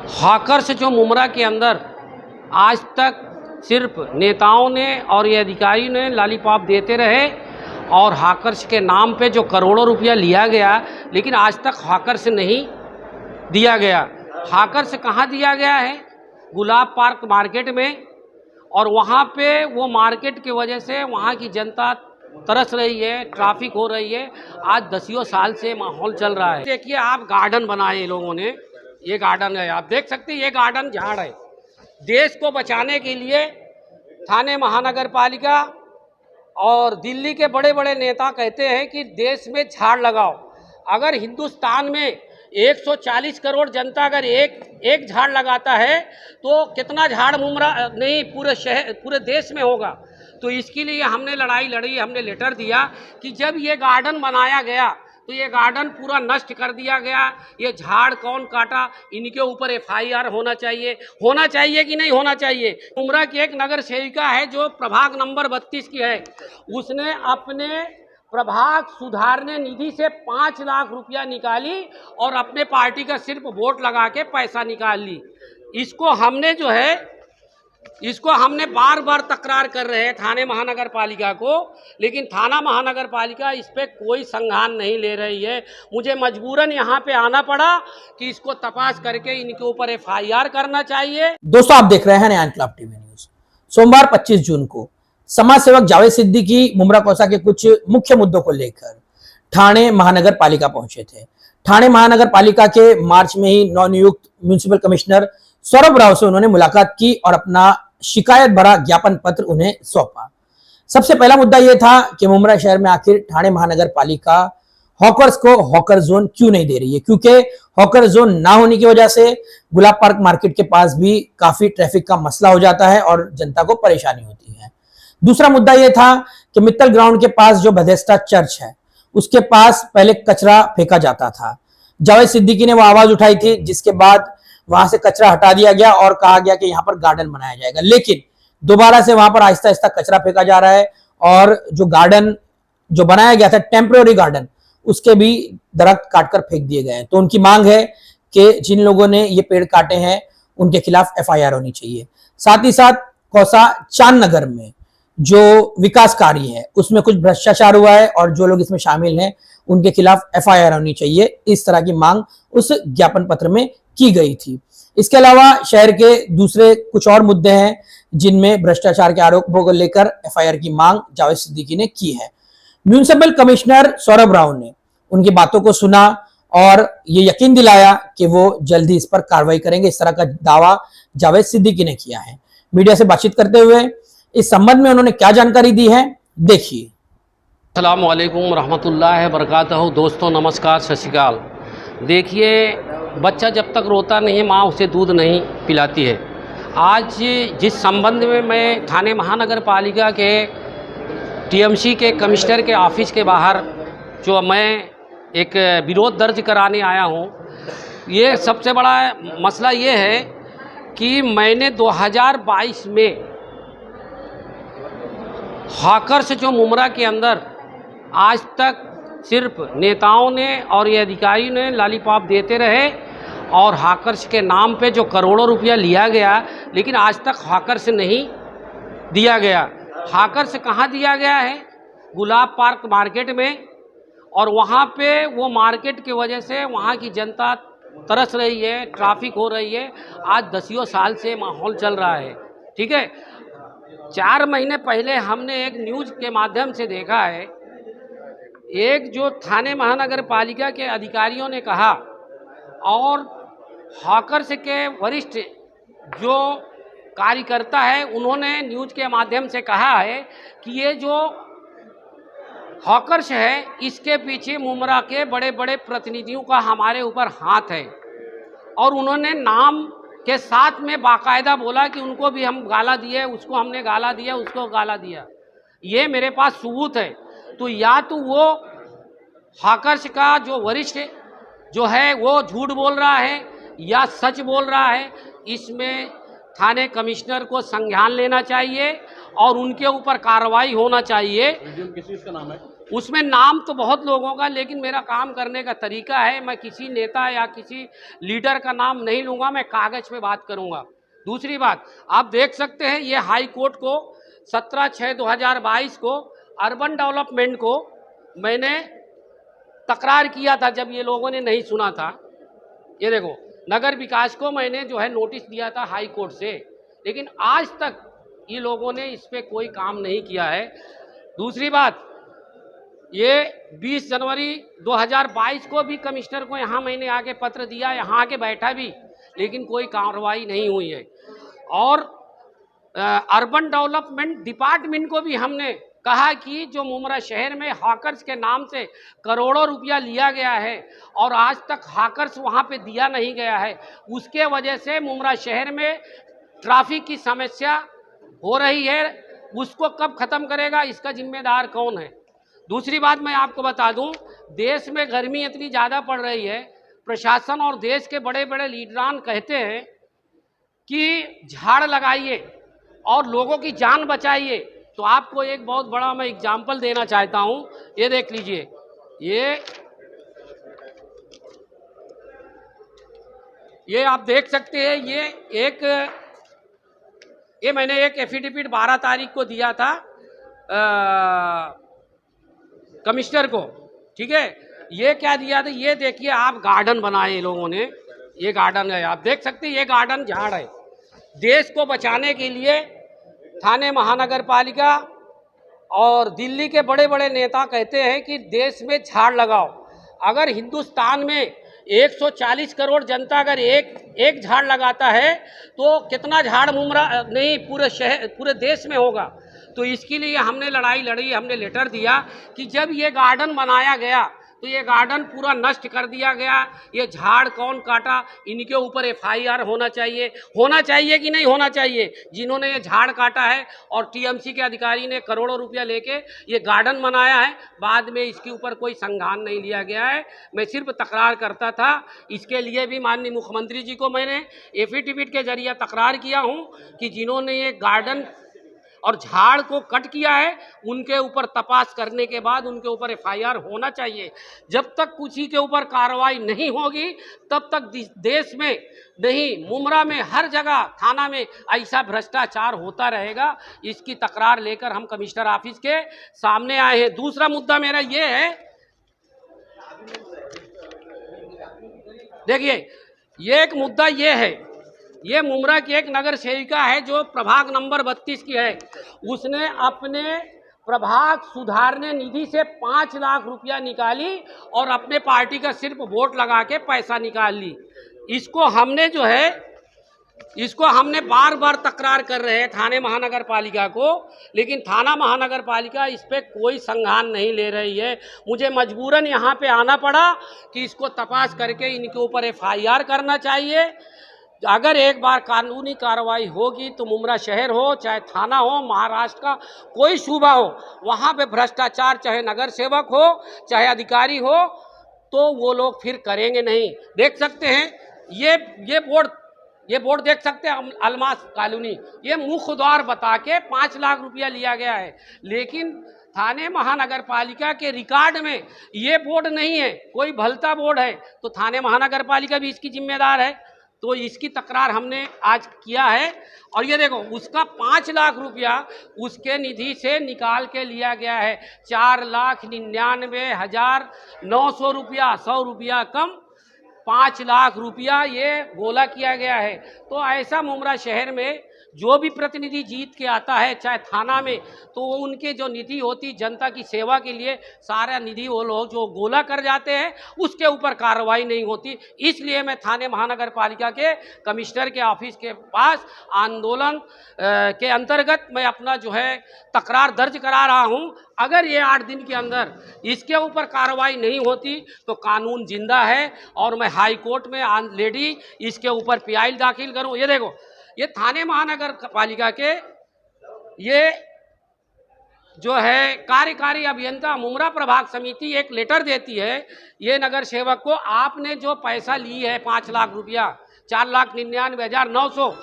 Hawkers जो मुमरा के अंदर आज तक सिर्फ नेताओं ने और ये अधिकारी ने लॉलीपॉप देते रहे और हॉकर्स के नाम पे जो करोड़ों रुपया लिया गया, लेकिन आज तक हॉकर्स नहीं दिया गया। हॉकर्स कहाँ दिया गया है? गुलाब पार्क मार्केट में, और वहाँ पे वो मार्केट की वजह से वहाँ की जनता तरस रही है, ट्रैफिक हो रही है। आज 10 साल से माहौल चल रहा है। देखिए, आप गार्डन बनाए लोगों ने, ये गार्डन है, आप देख सकते हैं, ये गार्डन झाड़ है। देश को बचाने के लिए ठाणे महानगर पालिका और दिल्ली के बड़े बड़े नेता कहते हैं कि देश में झाड़ लगाओ। अगर हिंदुस्तान में 140 करोड़ जनता अगर एक झाड़ लगाता है तो कितना झाड़ मुमरा नहीं पूरे शहर पूरे देश में होगा। तो इसके लिए हमने लड़ाई लड़ी, हमने लेटर दिया कि जब ये गार्डन बनाया गया तो ये गार्डन पूरा नष्ट कर दिया गया। ये झाड़ कौन काटा, इनके ऊपर FIR होना चाहिए कि नहीं होना चाहिए। मुमरा की एक नगर सेविका है जो प्रभाग नंबर 32 की है, उसने अपने प्रभाग सुधारने निधि से 5 लाख रुपया निकाली और अपने पार्टी का सिर्फ वोट लगा के पैसा निकाल ली। इसको हमने बार बार तकरार कर रहे हैं ठाणे महानगर पालिका को, लेकिन थाना महानगर पालिका इस पे कोई संज्ञान नहीं ले रही है। मुझे मजबूरन यहाँ पे आना पड़ा कि इसको तपास करके इनके ऊपर FIR करना चाहिए। दोस्तों, आप देख रहे हैं नया इनकलाब टीवी न्यूज। सोमवार 25 जून को समाज सेवक जावेद सिद्दीकी मुमरा कौसा के कुछ मुख्य मुद्दों को लेकर ठाणे महानगर पालिका पहुंचे थे। ठाणे महानगर पालिका के मार्च में ही नवनियुक्त म्युनिसिपल कमिश्नर सौरभ राव से उन्होंने मुलाकात की और अपना शिकायत भरा ज्ञापन पत्र उन्हें सौंपा। सबसे पहला मुद्दा यह था कि मुमरा शहर में आखिर ठाणे महानगर पालिका हॉकर्स को हॉकर जोन क्यों नहीं दे रही है, क्योंकि हॉकर जोन ना होने की वजह से गुलाब पार्क मार्केट के पास भी काफी ट्रैफिक का मसला हो जाता है और जनता को परेशानी होती है। दूसरा मुद्दा यह था कि मित्तल ग्राउंड के पास जो बेथेस्डा चर्च है उसके पास पहले कचरा फेंका जाता था। जावेद सिद्दीकी ने वो आवाज उठाई थी, जिसके बाद वहां से कचरा हटा दिया गया और कहा गया कि यहाँ पर गार्डन बनाया जाएगा, लेकिन दोबारा से वहां पर आहिस्ता आहिस्ता कचरा फेंका जा रहा है और जो गार्डन जो बनाया गया था टेम्पररी गार्डन, उसके भी दरख्त काटकर फेंक दिए गए हैं। तो उनकी मांग है कि जिन लोगों ने ये पेड़ काटे हैं उनके खिलाफ FIR होनी चाहिए। साथ ही साथ कौसा चांद नगर में जो विकास कार्य है उसमें कुछ भ्रष्टाचार हुआ है और जो लोग इसमें शामिल हैं उनके खिलाफ FIR होनी चाहिए। इस तरह की मांग उस ज्ञापन पत्र में की गई थी। इसके अलावा शहर के दूसरे कुछ और मुद्दे हैं जिनमें भ्रष्टाचार के आरोपों को लेकर FIR की मांग जावेद सिद्दीकी ने की है। म्युनिसिपल कमिश्नर सौरभ राव ने उनकी बातों को सुना और ये यकीन दिलाया कि वो जल्दी इस पर कार्रवाई करेंगे। इस तरह का दावा जावेद सिद्दीकी ने किया है। मीडिया से बातचीत करते हुए इस संबंध में उन्होंने क्या जानकारी दी है, देखिए। अस्सलाम वालेकुम रहमतुल्लाहि बरकातहू। दोस्तों नमस्कार, सत श्री अकाल। देखिए, बच्चा जब तक रोता नहीं है माँ उसे दूध नहीं पिलाती है। आज जिस संबंध में मैं ठाणे महानगर पालिका के TMC के कमिश्नर के ऑफिस के बाहर जो मैं एक विरोध दर्ज कराने आया हूँ, ये सबसे बड़ा मसला ये है कि मैंने 2022 में हॉकर्स जो मुमरा के अंदर आज तक सिर्फ नेताओं ने और ये अधिकारी ने लॉलीपॉप देते रहे और हॉकर्स के नाम पे जो करोड़ों रुपया लिया गया, लेकिन आज तक हॉकर्स नहीं दिया गया। हॉकर्स कहाँ दिया गया है? गुलाब पार्क मार्केट में, और वहाँ पे वो मार्केट की वजह से वहाँ की जनता तरस रही है, ट्रैफिक हो रही है। आज 10 साल से माहौल चल रहा है, ठीक है। 4 महीने पहले हमने एक न्यूज़ के माध्यम से देखा है, एक जो ठाणे महानगर पालिका के अधिकारियों ने कहा और हॉकर्स के वरिष्ठ जो कार्यकर्ता है उन्होंने न्यूज़ के माध्यम से कहा है कि ये जो हॉकर्स है इसके पीछे मुमरा के बड़े बड़े प्रतिनिधियों का हमारे ऊपर हाथ है, और उन्होंने नाम के साथ में बाकायदा बोला कि उनको भी हम गाला दिए, उसको हमने गाला दिया, उसको गाला दिया। ये मेरे पास सबूत है। तो या तो वो हॉकर्स का जो वरिष्ठ जो है वो झूठ बोल रहा है या सच बोल रहा है। इसमें थाने कमिश्नर को संज्ञान लेना चाहिए और उनके ऊपर कार्रवाई होना चाहिए। किस चीज़ का नाम है? उसमें नाम तो बहुत लोगों का, लेकिन मेरा काम करने का तरीका है, मैं किसी नेता या किसी लीडर का नाम नहीं लूँगा, मैं कागज़ पे बात करूँगा। दूसरी बात, आप देख सकते हैं ये हाई कोर्ट को 17/6/2022 को अर्बन डेवलपमेंट को मैंने तकरार किया था, जब ये लोगों ने नहीं सुना था। ये देखो, नगर विकास को मैंने जो है नोटिस दिया था हाई कोर्ट से, लेकिन आज तक ये लोगों ने इस पर कोई काम नहीं किया है। दूसरी बात, ये 20 जनवरी 2022 को भी कमिश्नर को यहाँ मैंने आके पत्र दिया, यहाँ आके बैठा भी, लेकिन कोई कार्रवाई नहीं हुई है। और अर्बन डेवलपमेंट डिपार्टमेंट को भी हमने कहा कि जो मुमरा शहर में हॉकर्स के नाम से करोड़ों रुपया लिया गया है और आज तक हॉकर्स वहाँ पे दिया नहीं गया है, उसके वजह से मुमरा शहर में ट्रैफिक की समस्या हो रही है, उसको कब ख़त्म करेगा, इसका जिम्मेदार कौन है। दूसरी बात मैं आपको बता दूं, देश में गर्मी इतनी ज़्यादा पड़ रही है, प्रशासन और देश के बड़े बड़े लीडरान कहते हैं कि झाड़ लगाइए और लोगों की जान बचाइए। तो आपको एक बहुत बड़ा मैं एग्जाम्पल देना चाहता हूं, ये देख लीजिए, ये आप देख सकते हैं, ये मैंने एक एफिडेविट 12 तारीख को दिया था कमिश्नर को, ठीक है। ये क्या दिया था, ये देखिए आप, गार्डन बनाए लोगों ने, ये गार्डन है, आप देख सकते हैं, ये गार्डन झाड़ है। देश को बचाने के लिए ठाणे महानगर पालिका और दिल्ली के बड़े बड़े नेता कहते हैं कि देश में झाड़ लगाओ। अगर हिंदुस्तान में 140 करोड़ जनता अगर एक झाड़ लगाता है तो कितना झाड़ मुमरा नहीं पूरे शहर पूरे देश में होगा। तो इसके लिए हमने लड़ाई लड़ी, हमने लेटर दिया कि जब ये गार्डन बनाया गया तो ये गार्डन पूरा नष्ट कर दिया गया, ये झाड़ कौन काटा, इनके ऊपर FIR होना चाहिए कि नहीं होना चाहिए, जिन्होंने ये झाड़ काटा है। और TMC के अधिकारी ने करोड़ों रुपया लेके ये गार्डन बनाया है, बाद में इसके ऊपर कोई संज्ञान नहीं लिया गया है। मैं सिर्फ तकरार करता था, इसके लिए भी माननीय मुख्यमंत्री जी को मैंने एफिडेविट के जरिए तकरार किया हूँ कि जिन्होंने ये गार्डन और झाड़ को कट किया है उनके ऊपर तपास करने के बाद उनके ऊपर FIR होना चाहिए। जब तक किसी के ऊपर कार्रवाई नहीं होगी तब तक देश में नहीं, मुमरा में हर जगह थाना में ऐसा भ्रष्टाचार होता रहेगा। इसकी तकरार लेकर हम कमिश्नर ऑफिस के सामने आए हैं। दूसरा मुद्दा मेरा ये है, देखिए ये एक मुद्दा ये है, ये मुमरा की एक नगर सेविका है जो प्रभाग नंबर 32 की है, उसने अपने प्रभाग सुधारने निधि से 5 लाख रुपया निकाली और अपने पार्टी का सिर्फ वोट लगा के पैसा निकाल ली। इसको हमने बार बार तकरार कर रहे हैं ठाणे महानगर पालिका को, लेकिन थाना महानगर पालिका इस पर कोई संज्ञान नहीं ले रही है। मुझे मजबूरन यहाँ पे आना पड़ा कि इसको तपास करके इनके ऊपर FIR करना चाहिए। अगर एक बार कानूनी कार्रवाई होगी तो मुमरा शहर हो चाहे थाना हो, महाराष्ट्र का कोई सूबा हो, वहाँ पे भ्रष्टाचार चाहे नगर सेवक हो चाहे अधिकारी हो तो वो लोग फिर करेंगे नहीं। देख सकते हैं ये बोर्ड देख सकते हैं, अलमास कॉलोनी, ये मुख्य द्वार बता के 5 लाख रुपया लिया गया है, लेकिन थाने महानगर पालिका के रिकॉर्ड में ये बोर्ड नहीं है, कोई भलता बोर्ड है। तो थाने महानगर पालिका भी इसकी जिम्मेदार है। तो इसकी तकरार हमने आज किया है। और ये देखो, उसका 5 लाख रुपया उसके निधि से निकाल के लिया गया है, 4,99,900 रुपया, 100 रुपया कम, 5 लाख रुपया ये गोला किया गया है। तो ऐसा मुमरा शहर में जो भी प्रतिनिधि जीत के आता है चाहे थाना में, तो वो उनके जो निधि होती जनता की सेवा के लिए, सारा निधि वो लोग जो गोला कर जाते हैं उसके ऊपर कार्रवाई नहीं होती। इसलिए मैं थाने महानगर पालिका के कमिश्नर के ऑफिस के पास आंदोलन के अंतर्गत मैं अपना जो है तकरार दर्ज करा रहा हूं। अगर ये 8 दिन के अंदर इसके ऊपर कार्रवाई नहीं होती तो कानून जिंदा है और मैं हाई कोर्ट में ऑलरेडी इसके ऊपर PIL दाखिल करूं। ये देखो, ये थाने महानगर पालिका के ये जो है कार्यकारी अभियंता मुमरा प्रभाग समिति एक लेटर देती है ये नगर सेवक को, आपने जो पैसा ली है 5 लाख रुपया, 4,99,900,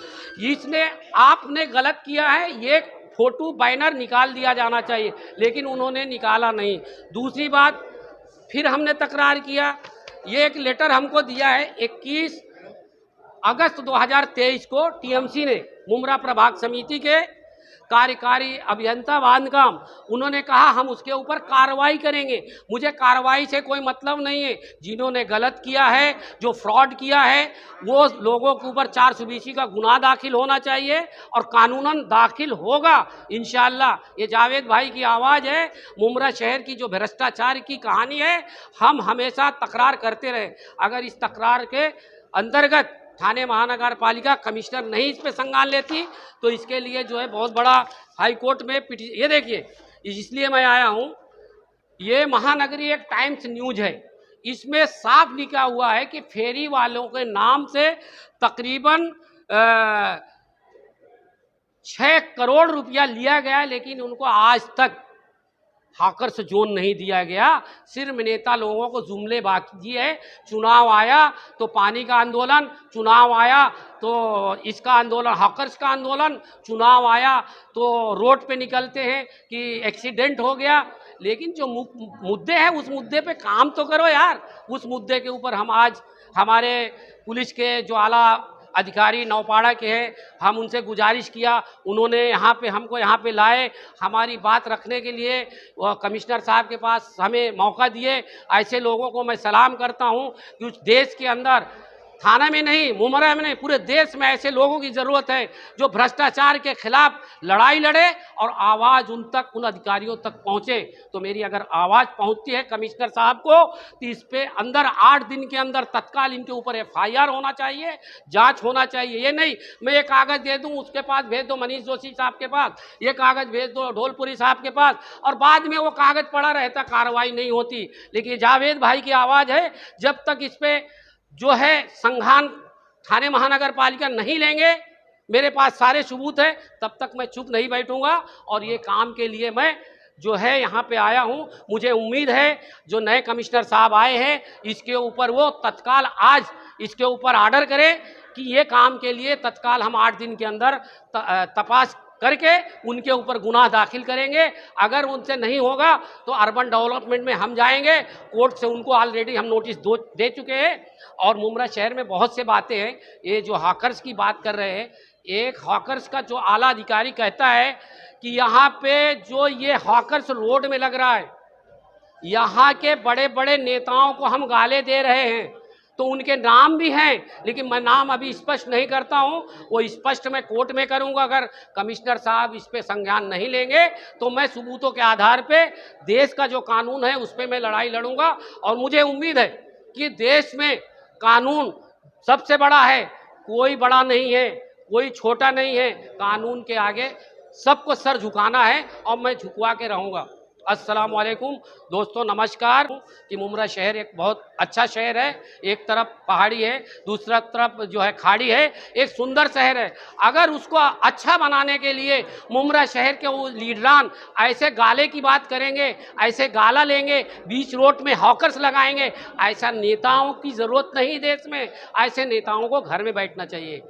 इसने आपने गलत किया है, ये फोटो बैनर निकाल दिया जाना चाहिए, लेकिन उन्होंने निकाला नहीं। दूसरी बात, फिर हमने तकरार किया, ये एक लेटर हमको दिया है 21 अगस्त 2023 को टीएमसी ने, मुमरा प्रभाग समिति के कार्यकारी अभियंता बांधकाम, उन्होंने कहा हम उसके ऊपर कार्रवाई करेंगे। मुझे कार्रवाई से कोई मतलब नहीं है। जिन्होंने गलत किया है, जो फ्रॉड किया है, वो लोगों के ऊपर 420 का गुनाह दाखिल होना चाहिए और कानूनन दाखिल होगा इंशाअल्लाह। ये जावेद भाई की आवाज़ है। मुमरा शहर की जो भ्रष्टाचार की कहानी है, हम हमेशा तकरार करते रहे। अगर इस तकरार के अंतर्गत थाने महानगर पालिका कमिश्नर नहीं इस पे संज्ञान लेती तो इसके लिए जो है बहुत बड़ा हाई कोर्ट में ये देखिए, इसलिए मैं आया हूँ। ये महानगरी एक टाइम्स न्यूज है, इसमें साफ लिखा हुआ है कि फेरी वालों के नाम से तकरीबन 6 करोड़ रुपया लिया गया, लेकिन उनको आज तक हाकर्स जोन नहीं दिया गया। सिर्फ नेता लोगों को जुमलेबाजी है। चुनाव आया तो पानी का आंदोलन, चुनाव आया तो इसका आंदोलन, हाकर्स का आंदोलन, चुनाव आया तो रोड पे निकलते हैं कि एक्सीडेंट हो गया। लेकिन जो मुद्दे हैं उस मुद्दे पे काम तो करो यार। उस मुद्दे के ऊपर हम आज हमारे पुलिस के जो आला अधिकारी नौपाड़ा के हैं, हम उनसे गुजारिश किया, उन्होंने हमको यहाँ पे लाए, हमारी बात रखने के लिए वह कमिश्नर साहब के पास हमें मौका दिए। ऐसे लोगों को मैं सलाम करता हूँ कि उस देश के अंदर, थाना में नहीं, मुमरा में नहीं, पूरे देश में ऐसे लोगों की ज़रूरत है जो भ्रष्टाचार के खिलाफ लड़ाई लड़े और आवाज़ उन तक, उन अधिकारियों तक पहुँचे। तो मेरी अगर आवाज़ पहुँचती है कमिश्नर साहब को तो इस पे अंदर 8 दिन के अंदर तत्काल इनके ऊपर FIR होना चाहिए, जांच होना चाहिए। ये नहीं मैं ये कागज़ दे दूँ, उसके पास भेज दो मनीष जोशी साहब के पास, ये कागज़ भेज दो ढोलपुरी साहब के पास, और बाद में वो कागज़ पड़ा रहता, कार्रवाई नहीं होती। लेकिन जावेद भाई की आवाज़ है, जब तक इस पर जो है संज्ञान थाने महानगर पालिका नहीं लेंगे, मेरे पास सारे सबूत है, तब तक मैं चुप नहीं बैठूंगा। और ये काम के लिए मैं जो है यहाँ पे आया हूँ। मुझे उम्मीद है जो नए कमिश्नर साहब आए हैं इसके ऊपर वो तत्काल आज इसके ऊपर ऑर्डर करें कि ये काम के लिए तत्काल हम 8 दिन के अंदर तपास करके उनके ऊपर गुनाह दाखिल करेंगे। अगर उनसे नहीं होगा तो अर्बन डेवलपमेंट में हम जाएंगे, कोर्ट से उनको ऑलरेडी हम नोटिस दे चुके हैं। और मुमरा शहर में बहुत से बातें हैं। ये जो हॉकर्स की बात कर रहे हैं, एक हॉकर्स का जो आला अधिकारी कहता है कि यहाँ पे जो ये हॉकर्स रोड में लग रहा है, यहाँ के बड़े बड़े नेताओं को हम गाले दे रहे हैं। तो उनके नाम भी हैं, लेकिन मैं नाम अभी स्पष्ट नहीं करता हूं, वो स्पष्ट मैं कोर्ट में करूंगा। अगर कमिश्नर साहब इस पे संज्ञान नहीं लेंगे तो मैं सबूतों के आधार पे देश का जो कानून है उस पे मैं लड़ाई लड़ूंगा। और मुझे उम्मीद है कि देश में कानून सबसे बड़ा है, कोई बड़ा नहीं है, कोई छोटा नहीं है। कानून के आगे सबको सर झुकाना है और मैं झुकवा के रहूँगा। अस्सलाम वालेकुम दोस्तों, नमस्कार। कि मुमरा शहर एक बहुत अच्छा शहर है, एक तरफ पहाड़ी है, दूसरा तरफ जो है खाड़ी है, एक सुंदर शहर है। अगर उसको अच्छा बनाने के लिए मुमरा शहर के वो लीडरान ऐसे गाले की बात करेंगे, ऐसे गाला लेंगे, बीच रोड में हॉकर्स लगाएंगे, ऐसा नेताओं की ज़रूरत नहीं देश में। ऐसे नेताओं को घर में बैठना चाहिए।